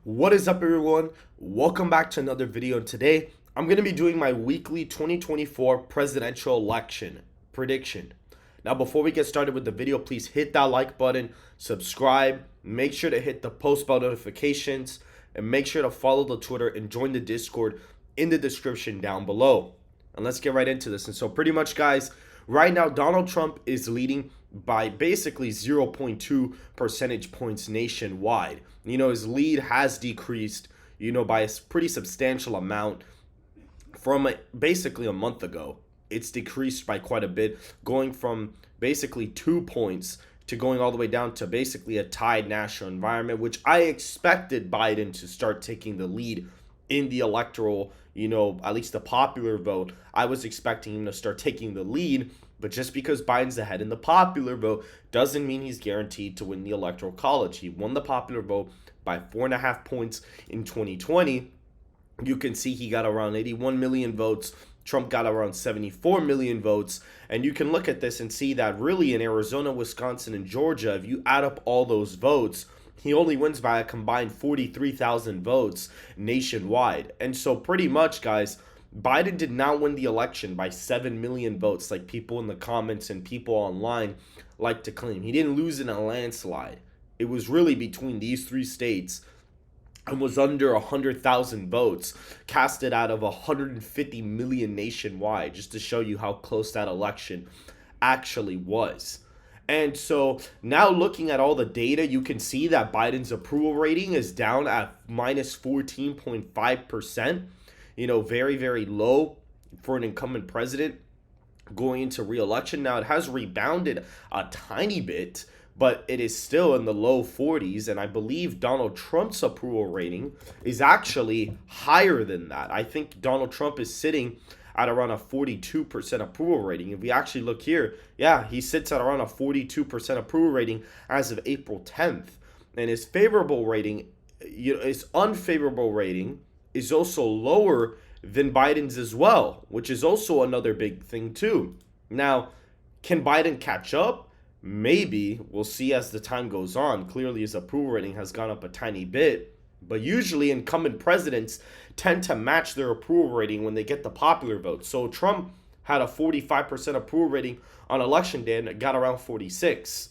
What is up, everyone? Welcome back to another video. And today I'm going to be doing my weekly 2024 presidential election prediction. Now, before we get started with the video, please hit that like button, subscribe, make sure to hit the post bell notifications, and make sure to follow the Twitter and join the Discord in the description down below. And let's get right into this. And so pretty much, guys, right now Donald Trump is leading by basically 0.2 percentage points nationwide. His lead has decreased, by a pretty substantial amount from basically a month ago. It's decreased by quite a bit, going from basically 2 points to going all the way down to basically a tied national environment, which I expected Biden to start taking the lead in the electoral, at least the popular vote. I was expecting him to start taking the lead, but just because Biden's ahead in the popular vote doesn't mean he's guaranteed to win the electoral college. He won the popular vote by 4.5 points in 2020. You can see he got around 81 million votes. Trump got around 74 million votes. And you can look at this and see that really in Arizona, Wisconsin, and Georgia, if you add up all those votes, he only wins by a combined 43,000 votes nationwide. And so pretty much, guys, Biden did not win the election by 7 million votes like people in the comments and people online like to claim. He didn't lose in a landslide. It was really between these three states and was under 100,000 votes casted out of 150 million nationwide, just to show you how close that election actually was. And so now looking at all the data, you can see that Biden's approval rating is down at minus 14.5%. Very, very low for an incumbent president going into re-election. Now, it has rebounded a tiny bit, but it is still in the low 40s. And I believe Donald Trump's approval rating is actually higher than that. I think Donald Trump is sitting at around a 42% approval rating. If we actually look here, he sits at around a 42% approval rating as of April 10th. And his favorable rating, his unfavorable rating is also lower than Biden's as well, which is also another big thing too. Now, can Biden catch up? Maybe. We'll see as the time goes on. Clearly, his approval rating has gone up a tiny bit. But usually incumbent presidents tend to match their approval rating when they get the popular vote. So Trump had a 45% approval rating on election day and got around 46.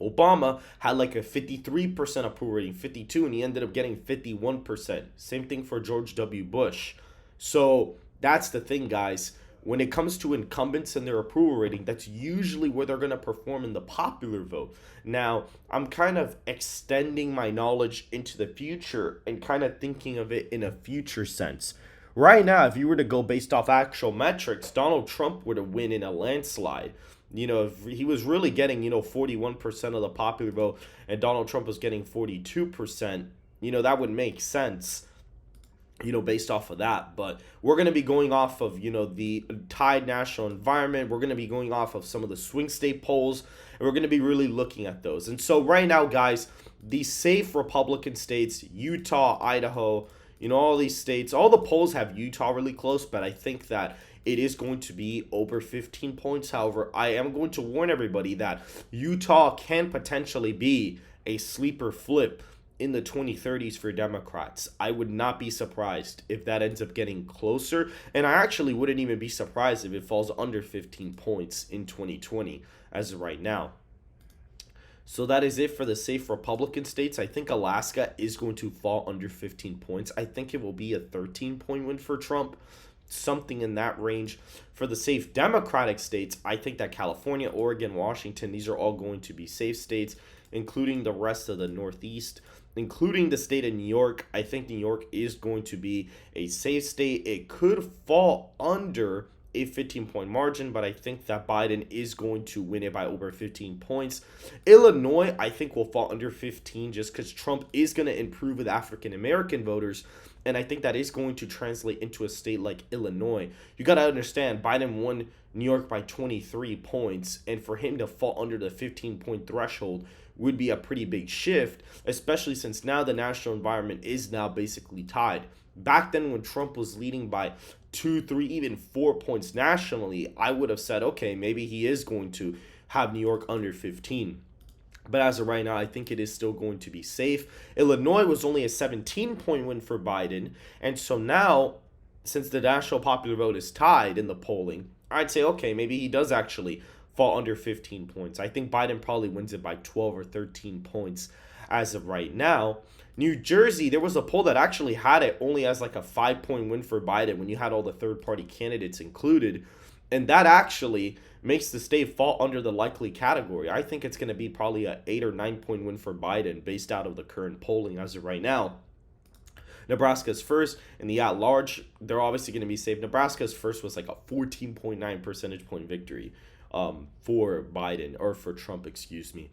Obama had like a 53% approval rating, 52, and he ended up getting 51%. Same thing for George W. Bush. So that's the thing, guys. When it comes to incumbents and their approval rating, that's usually where they're going to perform in the popular vote. Now, I'm kind of extending my knowledge into the future and kind of thinking of it in a future sense. Right now, if you were to go based off actual metrics, Donald Trump would win in a landslide. If he was really getting, 41% of the popular vote and Donald Trump was getting 42%, that would make sense, based off of that. But we're going to be going off of, the tied national environment. We're going to be going off of some of the swing state polls, and we're going to be really looking at those. And so right now, guys, the safe Republican states, Utah, Idaho, all these states, all the polls have Utah really close, but I think that it is going to be over 15 points. However, I am going to warn everybody that Utah can potentially be a sleeper flip in the 2030s for Democrats. I would not be surprised if that ends up getting closer, and I actually wouldn't even be surprised if it falls under 15 points in 2020 as of right now. So that is it for the safe Republican states. I think Alaska is going to fall under 15 points. I think it will be a 13-point win for Trump, something in that range. For the safe Democratic states, I think that California, Oregon, Washington, these are all going to be safe states, including the rest of the Northeast, including the state of New York. I think New York is going to be a safe state. It could fall under a 15-point margin, but I think that Biden is going to win it by over 15 points. Illinois, I think, will fall under 15 just because Trump is going to improve with African-American voters, and I think that is going to translate into a state like Illinois. You got to understand, Biden won New York by 23 points, and for him to fall under the 15-point threshold would be a pretty big shift, especially since now the national environment is now basically tied. Back then when Trump was leading by 2, 3, even 4 points nationally, I would have said, okay, maybe he is going to have New York under 15. But as of right now, I think it is still going to be safe. Illinois was only a 17-point win for Biden. And so now, since the national popular vote is tied in the polling, I'd say, okay, maybe he does actually fall under 15 points. I think Biden probably wins it by 12 or 13 points as of right now. New Jersey, there was a poll that actually had it only as like a 5-point win for Biden when you had all the third party candidates included. And that actually makes the state fall under the likely category. I think it's going to be probably a 8 or 9-point win for Biden based out of the current polling as of right now. Nebraska's first, and the at-large, they're obviously going to be safe. Nebraska's first was like a 14.9 percentage point victory for Biden, or for Trump, excuse me.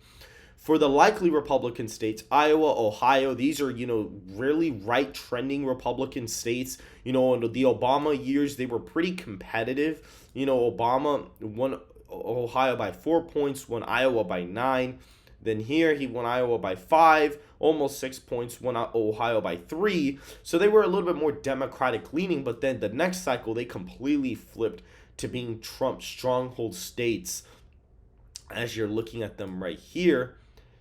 For the likely Republican states, Iowa, Ohio, these are, really right trending Republican states. In the Obama years, they were pretty competitive. Obama won Ohio by 4 points, won Iowa by 9. Then here, he won Iowa by 5, almost 6 points, won Ohio by 3. So they were a little bit more Democratic leaning, but then the next cycle, they completely flipped to being Trump stronghold states, as you're looking at them right here.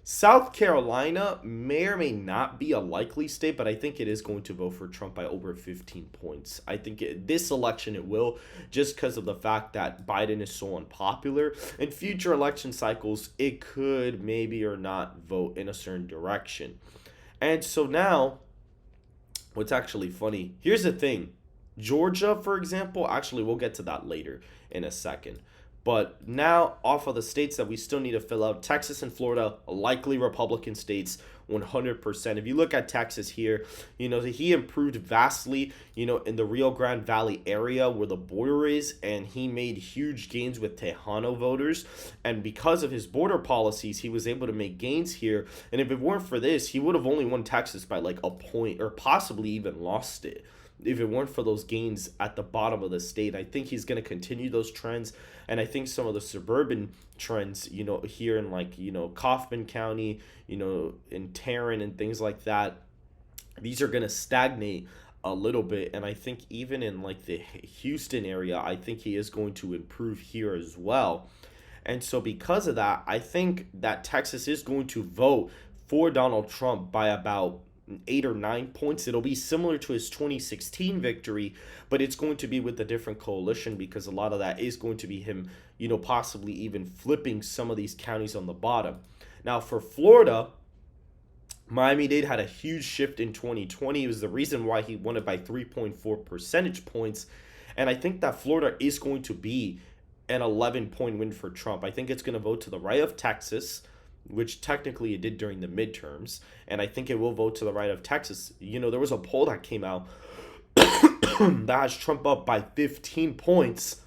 South Carolina may or may not be a likely state, but I think it is going to vote for Trump by over 15 points. I think this election it will, just because of the fact that Biden is so unpopular. In future election cycles, it could maybe or not vote in a certain direction. And so now, what's actually funny, here's the thing. Georgia, for example, actually we'll get to that later in a second. But now, off of the states that we still need to fill out, Texas and Florida, likely Republican states, 100%. If you look at Texas here, he improved vastly, in the Rio Grande Valley area where the border is, and he made huge gains with Tejano voters. And because of his border policies, he was able to make gains here. And if it weren't for this, he would have only won Texas by like a point, or possibly even lost it, if it weren't for those gains at the bottom of the state. I think he's going to continue those trends. And I think some of the suburban trends, here in like, Kaufman County, in Tarrant and things like that, these are going to stagnate a little bit. And I think even in like the Houston area, I think he is going to improve here as well. And so because of that, I think that Texas is going to vote for Donald Trump by about 8 or 9 points. It'll be similar to his 2016 victory, but it's going to be with a different coalition, because a lot of that is going to be him, possibly even flipping some of these counties on the bottom. Now for Florida, Miami-Dade had a huge shift in 2020. It was the reason why he won it by 3.4 percentage points. And I think that Florida is going to be an 11-point win for Trump. I think it's going to vote to the right of Texas, which technically it did during the midterms, and I think it will vote to the right of Texas. There was a poll that came out that has Trump up by 15 points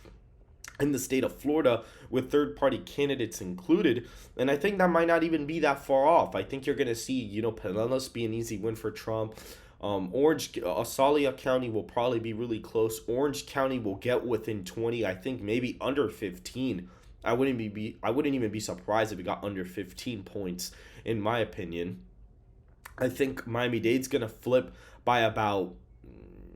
in the state of Florida, with third-party candidates included, and I think that might not even be that far off. I think you're going to see, Pinellas be an easy win for Trump. Assalia County will probably be really close. Orange County will get within 20, I think maybe under 15. I wouldn't even be surprised if it got under 15 points, in my opinion. I think Miami-Dade's going to flip by about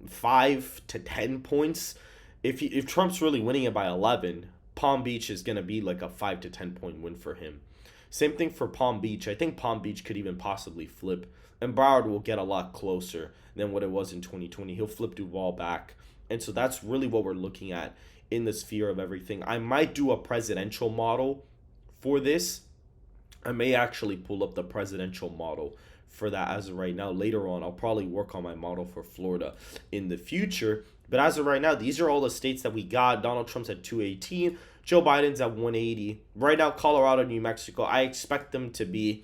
5 to 10 points. If Trump's really winning it by 11, Palm Beach is going to be like a 5 to 10 point win for him. Same thing for Palm Beach. I think Palm Beach could even possibly flip, and Broward will get a lot closer than what it was in 2020. He'll flip Duval back. And so that's really what we're looking at in the sphere of everything. I might do a presidential model for this. I may actually pull up the presidential model for that as of right now. Later on, I'll probably work on my model for Florida in the future. But as of right now, these are all the states that we got. Donald Trump's at 218. Joe Biden's at 180. Right now, Colorado, New Mexico, I expect them to be,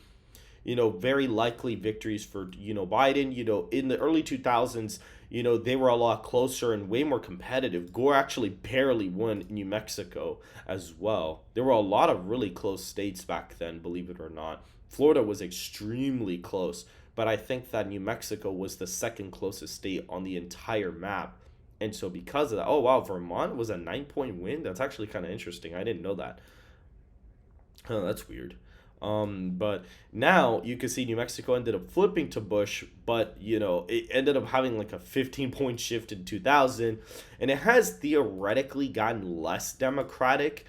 very likely victories for, Biden. In the early 2000s, they were a lot closer and way more competitive. Gore actually barely won New Mexico as well. There were a lot of really close states back then, believe it or not. Florida was extremely close, but I think that New Mexico was the second closest state on the entire map. And so because of that, oh wow, Vermont was a 9-point win? That's actually kind of interesting. I didn't know that. Oh, that's weird. But now you can see New Mexico ended up flipping to Bush, but it ended up having like a 15-point shift in 2000, and it has theoretically gotten less Democratic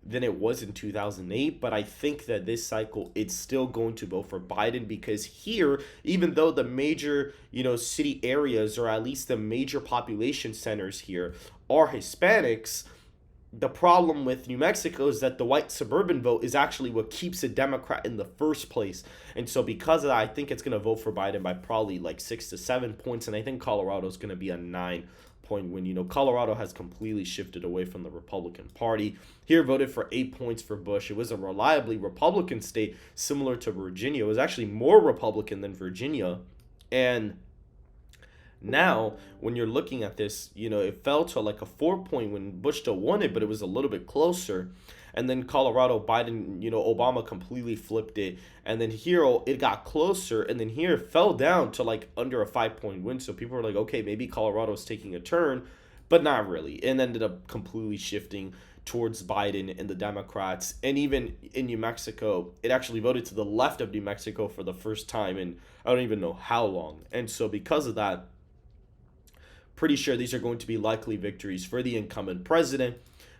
than it was in 2008, but I think that this cycle it's still going to vote for Biden because here, even though the major, city areas or at least the major population centers here are Hispanics, the problem with New Mexico is that the white suburban vote is actually what keeps a Democrat in the first place. And so because of that, I think it's going to vote for Biden by probably like 6 to 7 points. And I think Colorado is going to be a 9-point win. Colorado has completely shifted away from the Republican Party. Here voted for 8 points for Bush. It was a reliably Republican state similar to Virginia. It was actually more Republican than Virginia. And now, when you're looking at this, it fell to like a 4-point when Bush still won it, but it was a little bit closer. And then Colorado, Biden, Obama completely flipped it. And then here it got closer. And then here it fell down to like under a 5-point win. So people were like, okay, maybe Colorado's taking a turn, but not really. And ended up completely shifting towards Biden and the Democrats. And even in New Mexico, it actually voted to the left of New Mexico for the first time in I don't even know how long. And so because of that, pretty sure these are going to be likely victories for the incumbent president.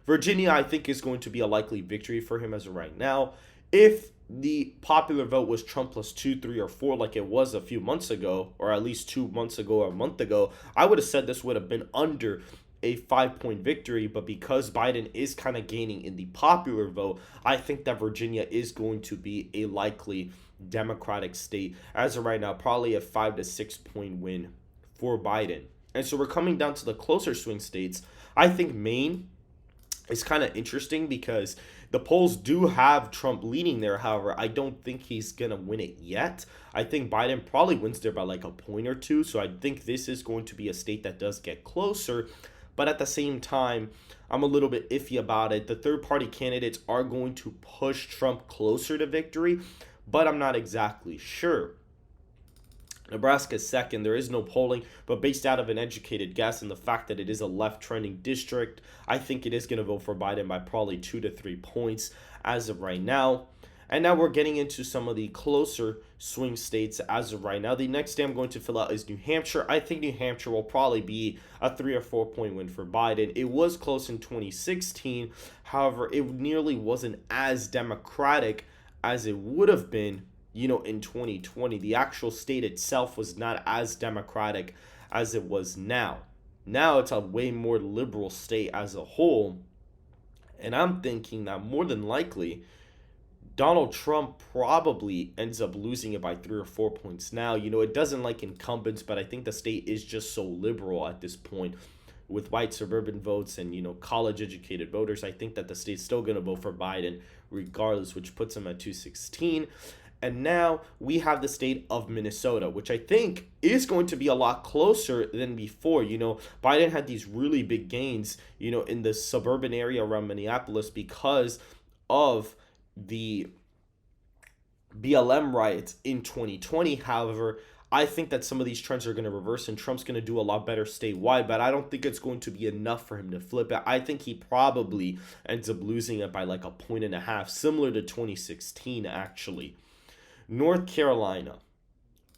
Virginia, I think, is going to be a likely victory for him as of right now. If the popular vote was Trump plus 2, 3, or 4 like it was a few months ago, or at least 2 months ago or a month ago, I would have said this would have been under a 5-point victory. But because Biden is kind of gaining in the popular vote, I think that Virginia is going to be a likely Democratic state. As of right now, probably a 5 to 6-point win for Biden. And so we're coming down to the closer swing states. I think Maine is kind of interesting because the polls do have Trump leading there. However, I don't think he's going to win it yet. I think Biden probably wins there by like a point or two. So I think this is going to be a state that does get closer. But at the same time, I'm a little bit iffy about it. The third-party candidates are going to push Trump closer to victory, but I'm not exactly sure. Nebraska is second. There is no polling, but based out of an educated guess and the fact that it is a left-trending district, I think it is going to vote for Biden by probably 2 to 3 points as of right now. And now we're getting into some of the closer swing states as of right now. The next state I'm going to fill out is New Hampshire. I think New Hampshire will probably be a 3 or 4-point win for Biden. It was close in 2016. However, it nearly wasn't as Democratic as it would have been in 2020. The actual state itself was not as Democratic as it was now. Now it's a way more liberal state as a whole. And I'm thinking that more than likely, Donald Trump probably ends up losing it by 3 or 4 points. Now, it doesn't like incumbents, but I think the state is just so liberal at this point with white suburban votes and, college-educated voters. I think that the state's still going to vote for Biden regardless, which puts him at 216. And now we have the state of Minnesota, which I think is going to be a lot closer than before. Biden had these really big gains, in the suburban area around Minneapolis because of the BLM riots in 2020. However, I think that some of these trends are going to reverse and Trump's going to do a lot better statewide, but I don't think it's going to be enough for him to flip it. I think he probably ends up losing it by like a 1.5, similar to 2016, actually. North Carolina.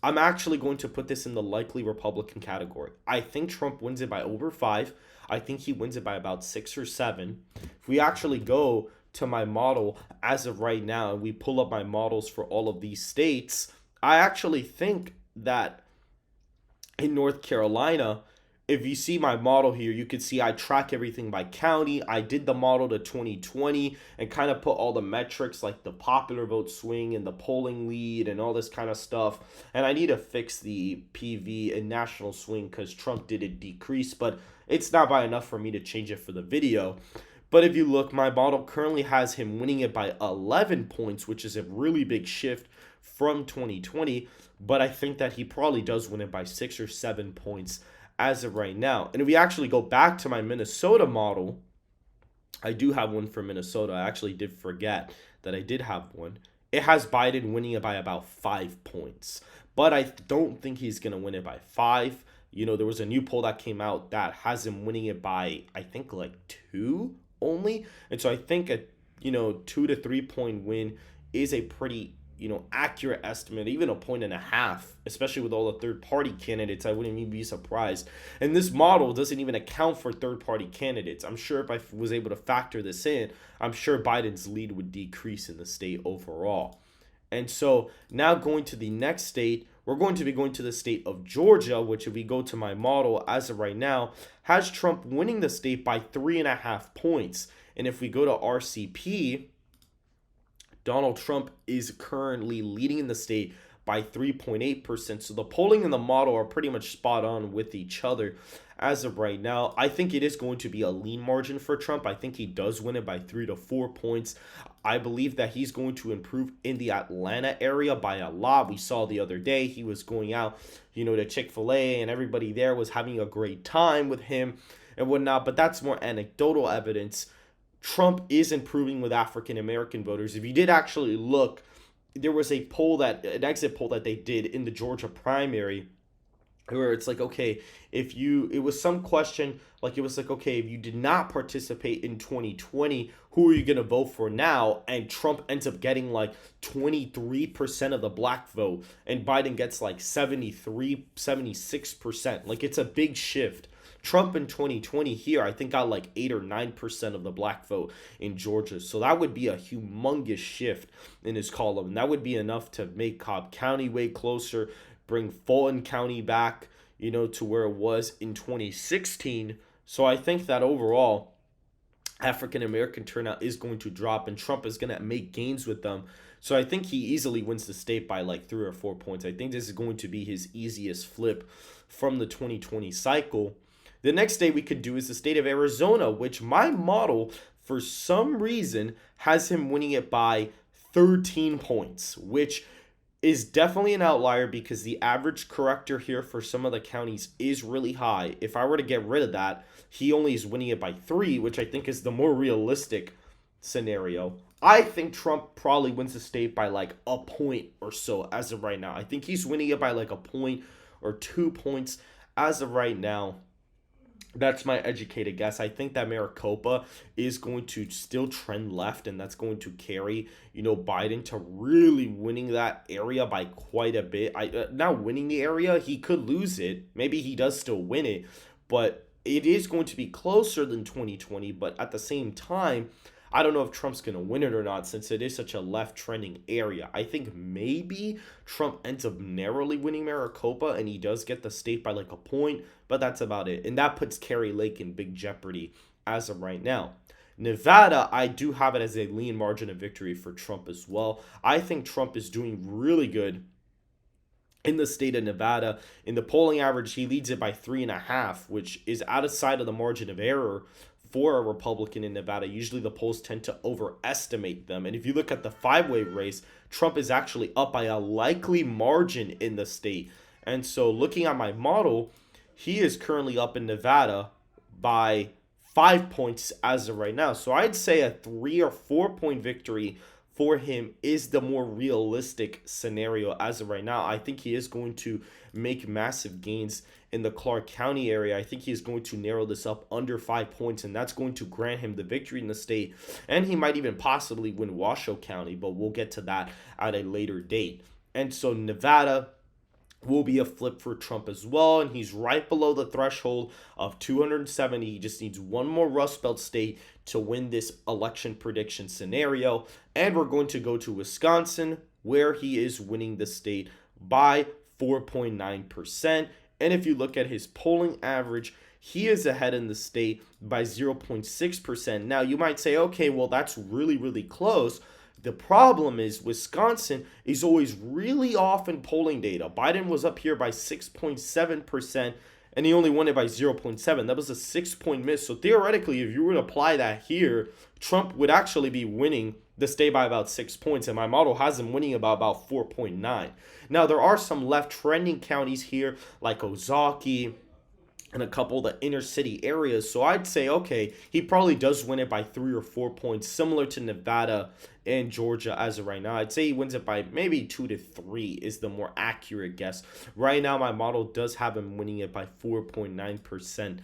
I'm actually going to put this in the likely Republican category. I think Trump wins it by over 5. I think he wins it by about 6 or 7. If we actually go to my model as of right now and we pull up my models for all of these states, I actually think that in North Carolina, if you see my model here, you can see I track everything by county. I did the model to 2020 and kind of put all the metrics like the popular vote swing and the polling lead and all this kind of stuff. And I need to fix the PV and national swing because Trump did it decrease, but it's not by enough for me to change it for the video. But if you look, my model currently has him winning it by 11 points, which is a really big shift from 2020. But I think that he probably does win it by 6 or 7 points as of right now. And if we actually go back to my Minnesota model, I do have one for Minnesota. I actually did forget that I did have one. It has Biden winning it by about 5 points. But I don't think he's going to win it by 5. There was a new poll that came out that has him winning it by, I think, like 2 only. And so I think a, 2 to 3 point win is a pretty accurate estimate, even a point and a half, especially with all the third party candidates. I wouldn't even be surprised. And this model doesn't even account for third party candidates. I'm sure if I was able to factor this in, I'm sure Biden's lead would decrease in the state overall. And so now going to the next state, we're going to be going to the state of Georgia, which if we go to my model as of right now, has Trump winning the state by 3.5 points. And if we go to RCP, Donald Trump is currently leading in the state by 3.8%. So the polling and the model are pretty much spot on with each other as of right now. I think it is going to be a lean margin for Trump. I think he does win it by 3 to 4 points. I believe that he's going to improve in the Atlanta area by a lot. We saw the other day he was going out, to Chick-fil-A, and everybody there was having a great time with him and whatnot. But that's more anecdotal evidence. Trump is improving with African American voters. If you did actually look, there was an exit poll that they did in the Georgia primary where it's like, okay, it was some question, like it was like, okay, if you did not participate in 2020, who are you going to vote for now? And Trump ends up getting like 23% of the black vote, and Biden gets like 76%. Like, it's a big shift. Trump in 2020 here, I think, got like 8 or 9% of the black vote in Georgia. So that would be a humongous shift in his column. And that would be enough to make Cobb County way closer, bring Fulton County back, to where it was in 2016. So I think that overall, African American turnout is going to drop, and Trump is going to make gains with them. So I think he easily wins the state by like 3 or 4 points. I think this is going to be his easiest flip from the 2020 cycle. The next state we could do is the state of Arizona, which my model, for some reason, has him winning it by 13 points, which is definitely an outlier because the average corrector here for some of the counties is really high. If I were to get rid of that, he only is winning it by 3, which I think is the more realistic scenario. I think Trump probably wins the state by like a point or so as of right now. I think he's winning it by like a point or 2 points as of right now. That's my educated guess. I think that Maricopa is going to still trend left, and that's going to carry, Biden to really winning that area by quite a bit. Not winning the area, he could lose it. Maybe he does still win it, but it is going to be closer than 2020. But at the same time, I don't know if Trump's going to win it or not, since it is such a left trending area. I think maybe Trump ends up narrowly winning Maricopa and he does get the state by like a point, but that's about it. And that puts Kari Lake in big jeopardy as of right now. Nevada, I do have it as a lean margin of victory for Trump as well. I think Trump is doing really good in the state of Nevada. In the polling average, he leads it by 3.5, which is outside of the margin of error for a Republican in Nevada. Usually the polls tend to overestimate them. And if you look at the 5-way race, Trump is actually up by a likely margin in the state. And so looking at my model, he is currently up in Nevada by 5 points as of right now. So I'd say a 3 or 4 point victory for him is the more realistic scenario as of right now. I think he is going to make massive gains in the Clark County area. I think he is going to narrow this up under 5 points, and that's going to grant him the victory in the state. And he might even possibly win Washoe County, but we'll get to that at a later date. And so Nevada will be a flip for Trump as well, and he's right below the threshold of 270. He just needs one more Rust Belt state to win this election prediction scenario. And we're going to go to Wisconsin, where he is winning the state by 4.9%. And if you look at his polling average, he is ahead in the state by 0.6%. Now, you might say, okay, well, that's really, really close. The problem is Wisconsin is always really off in polling data. Biden was up here by 6.7%, and he only won it by 0.7. That was a 6-point miss. So theoretically, if you were to apply that here, Trump would actually be winning the state by about 6 points, and my model has him winning about 4.9. Now, there are some left trending counties here, like Ozaukee and a couple of the inner city areas. So I'd say, okay, he probably does win it by 3 or 4 points, similar to Nevada and Georgia as of right now. I'd say he wins it by maybe 2 to 3 is the more accurate guess. Right now, my model does have him winning it by 4.9%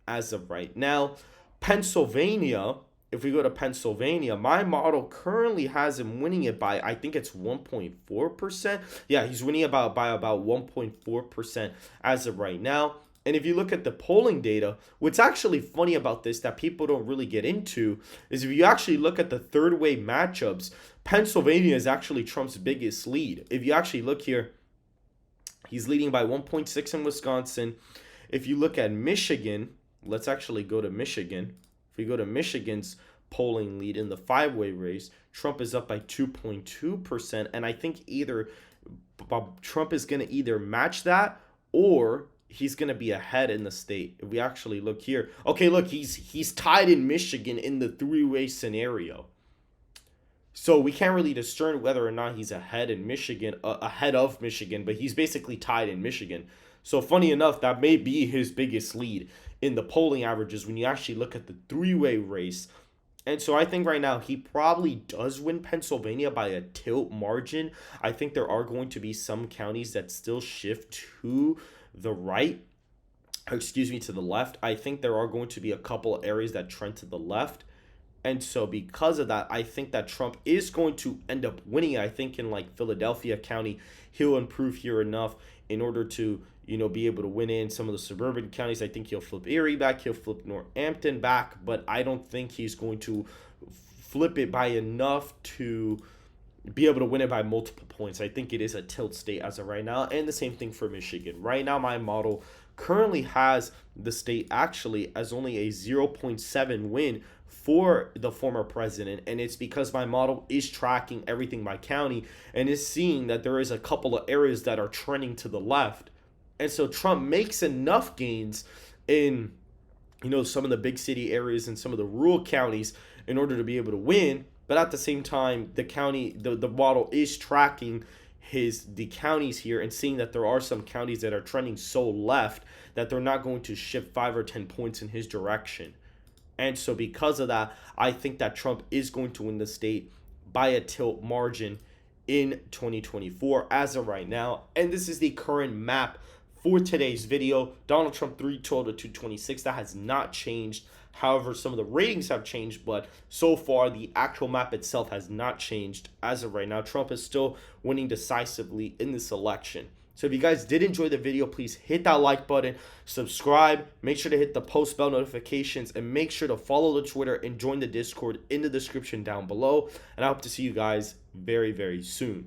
as of right now. Pennsylvania, if we go to Pennsylvania, my model currently has him winning it by, I think it's 1.4%. Yeah, he's winning by about 1.4% as of right now. And if you look at the polling data, what's actually funny about this that people don't really get into is if you actually look at the third way matchups, Pennsylvania is actually Trump's biggest lead. If you actually look here, he's leading by 1.6 in Wisconsin. If you look at Michigan, let's actually go to Michigan. If we go to Michigan's polling lead in the five-way race, Trump is up by 2.2%. And I think either Trump is going to either match that or he's going to be ahead in the state. If we actually look here, okay, look, he's tied in Michigan in the three-way scenario. So we can't really discern whether or not he's ahead in Michigan, ahead of Michigan, but he's basically tied in Michigan. So funny enough, that may be his biggest lead in the polling averages when you actually look at the three-way race. And so I think right now he probably does win Pennsylvania by a tilt margin. I think there are going to be some counties that still shift to the right, to the left. I think there are going to be a couple areas that trend to the left. And so because of that, I think that Trump is going to end up winning. I think in like Philadelphia County, he'll improve here enough in order to, be able to win in some of the suburban counties. I think he'll flip Erie back. He'll flip Northampton back. But I don't think he's going to flip it by enough to be able to win it by multiple points. I think it is a tilt state as of right now. And the same thing for Michigan. Right now, my model currently has the state actually as only a 0.7 win for the former president, and it's because my model is tracking everything by county and is seeing that there is a couple of areas that are trending to the left. And so Trump makes enough gains in some of the big city areas and some of the rural counties in order to be able to win, but at the same time the model is tracking the counties here and seeing that there are some counties that are trending so left that they're not going to shift 5 or 10 points in his direction. And so because of that, I think that Trump is going to win the state by a tilt margin in 2024 as of right now. And this is the current map for today's video. Donald Trump 312 to 226. That has not changed. However, some of the ratings have changed, but so far the actual map itself has not changed as of right now. Trump is still winning decisively in this election. So if you guys did enjoy the video, please hit that like button, subscribe, make sure to hit the post bell notifications, and make sure to follow the Twitter and join the Discord in the description down below. And I hope to see you guys very, very soon.